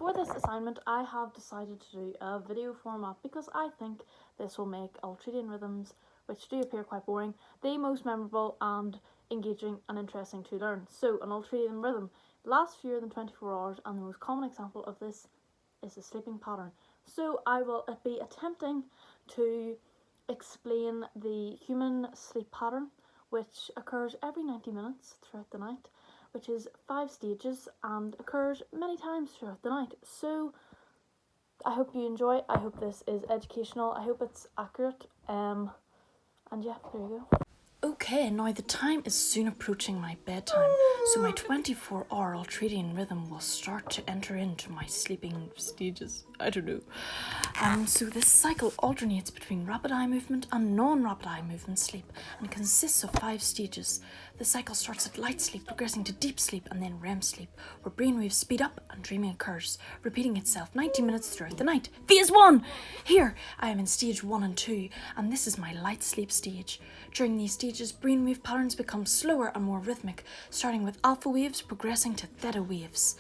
For this assignment, I have decided to do a video format because I think this will make Ultradian rhythms, which do appear quite boring, the most memorable and engaging and interesting to learn. So, an Ultradian rhythm lasts fewer than 24 hours, and the most common example of this is the sleeping pattern. So, I will be attempting to explain the human sleep pattern, which occurs every 90 minutes throughout the night, which is 5 stages and occurs many times throughout the night. So I hope you enjoy. I hope this is educational. I hope it's accurate. And yeah, there you go. Okay, now the time is soon approaching my bedtime, so my 24-hour ultradian rhythm will start to enter into my sleeping stages. I don't know. So this cycle alternates between rapid eye movement and non-rapid eye movement sleep and consists of 5 stages. The cycle starts at light sleep, progressing to deep sleep and then REM sleep, where brainwaves speed up and dreaming occurs, repeating itself 90 minutes throughout the night. Phase 1! Here, I am in stage 1 and 2, and this is my light sleep stage. During these stages, brainwave patterns become slower and more rhythmic, starting with alpha waves progressing to theta waves.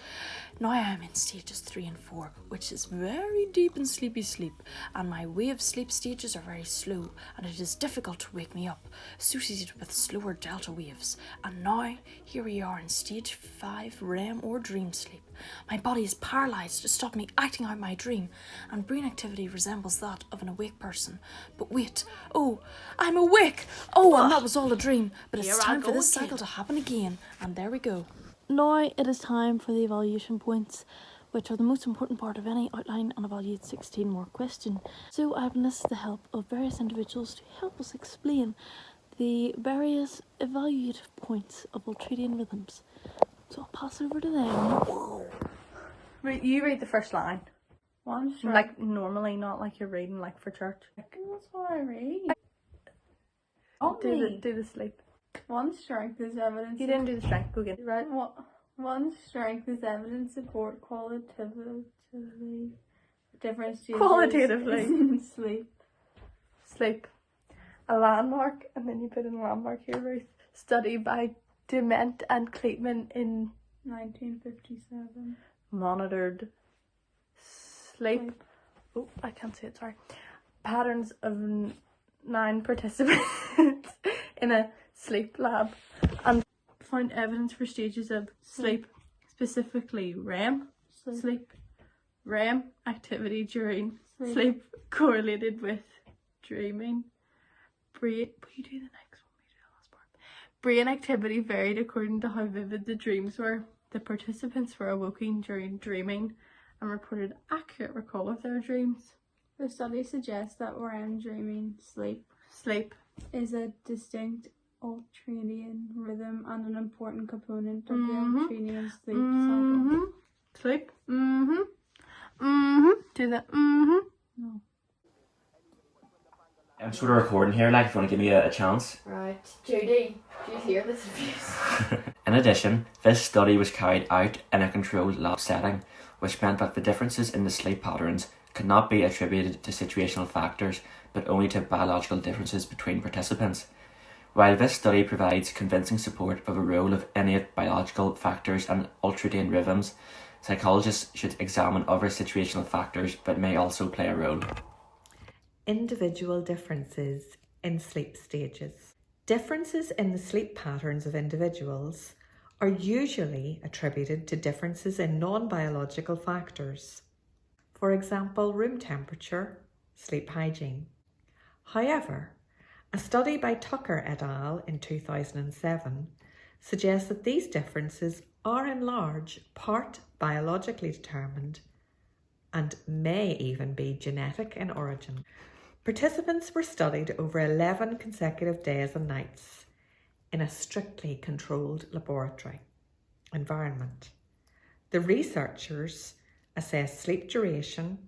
Now I am in stages 3 and 4, which is very deep and sleepy sleep, and my wave sleep stages are very slow, and it is difficult to wake me up, associated with slower delta waves. And now, here we are in stage 5 REM or dream sleep. My body is paralysed to stop me acting out my dream, and brain activity resembles that of an awake person. But wait, oh, I'm awake! Oh, and that was all a dream, but it's time for this cycle to happen again, and there we go. Now it is time for the evaluation points, which are the most important part of any outline and evaluate 16 more question. So I have enlisted the help of various individuals to help us explain the various evaluative points of ultradian rhythms. So I'll pass over to them. You read the first line. One strike. Like normally, not like you're reading like for church. That's what I read. Do the sleep. One strength is evidence. You didn't do the strength. Go again. Right. One strength is evidence support qualitatively different stages. Qualitatively. In sleep. Sleep. A landmark, and then you put in a landmark here, Ruth. Study by Dement and Kleitman in 1957. monitored sleep. Oh, I can't see it, sorry. Patterns of 9 participants in a sleep lab, and found evidence for stages of sleep, specifically REM sleep. REM activity during sleep correlated with dreaming. Brain, will you do the next one? We do the last part. Brain activity varied according to how vivid the dreams were. The participants were awoken during dreaming and reported accurate recall of their dreams. The study suggests that REM dreaming sleep is a distinct ultradian rhythm and an important component of the ultradian sleep cycle. Sleep. Do that. No. I'm sort of recording here, like if you want to give me a chance. Right. Judy, do you hear this abuse? In addition, this study was carried out in a controlled lab setting, which meant that the differences in the sleep patterns could not be attributed to situational factors, but only to biological differences between participants. While this study provides convincing support of a role of innate biological factors and ultradian rhythms, psychologists should examine other situational factors that may also play a role. Individual differences in sleep stages. Differences in the sleep patterns of individuals are usually attributed to differences in non-biological factors. For example, room temperature, sleep hygiene. However, a study by Tucker et al. In 2007 suggests that these differences are in large part biologically determined and may even be genetic in origin. Participants were studied over 11 consecutive days and nights in a strictly controlled laboratory environment. The researchers assessed sleep duration,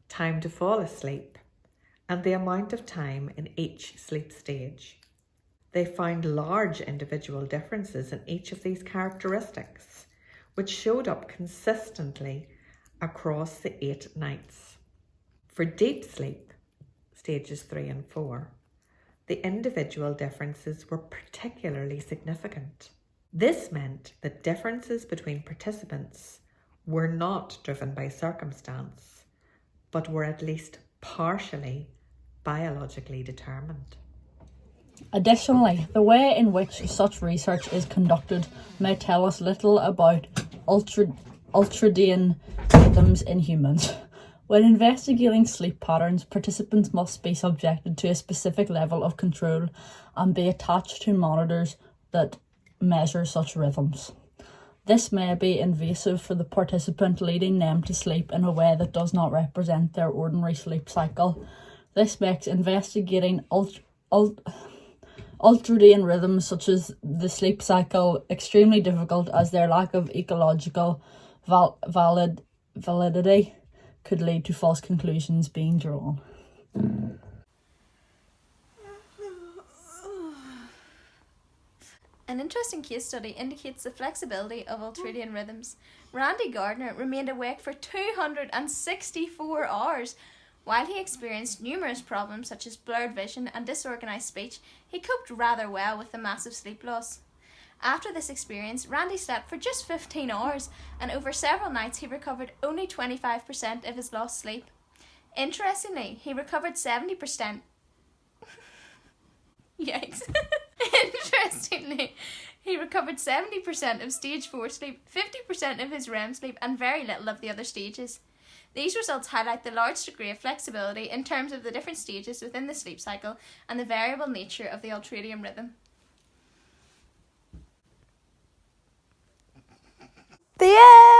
time to fall asleep, and the amount of time in each sleep stage. They found large individual differences in each of these characteristics, which showed up consistently across the 8 nights. For deep sleep, stages 3 and 4, the individual differences were particularly significant. This meant that differences between participants were not driven by circumstance, but were at least partially biologically determined. Additionally, the way in which such research is conducted may tell us little about ultradian rhythms in humans. When investigating sleep patterns, participants must be subjected to a specific level of control and be attached to monitors that measure such rhythms. This may be invasive for the participant, leading them to sleep in a way that does not represent their ordinary sleep cycle. This makes investigating ultradian rhythms such as the sleep cycle extremely difficult, as their lack of ecological validity could lead to false conclusions being drawn. An interesting case study indicates the flexibility of ultradian rhythms. Randy Gardner remained awake for 264 hours. While he experienced numerous problems such as blurred vision and disorganised speech, he coped rather well with the massive sleep loss. After this experience, Randy slept for just 15 hours, and over several nights he recovered only 25% of his lost sleep. Interestingly, he recovered 70%. Yikes. Interestingly, he recovered 70% of stage 4 sleep, 50% of his REM sleep, and very little of the other stages. These results highlight the large degree of flexibility in terms of the different stages within the sleep cycle and the variable nature of the ultradian rhythm. The end!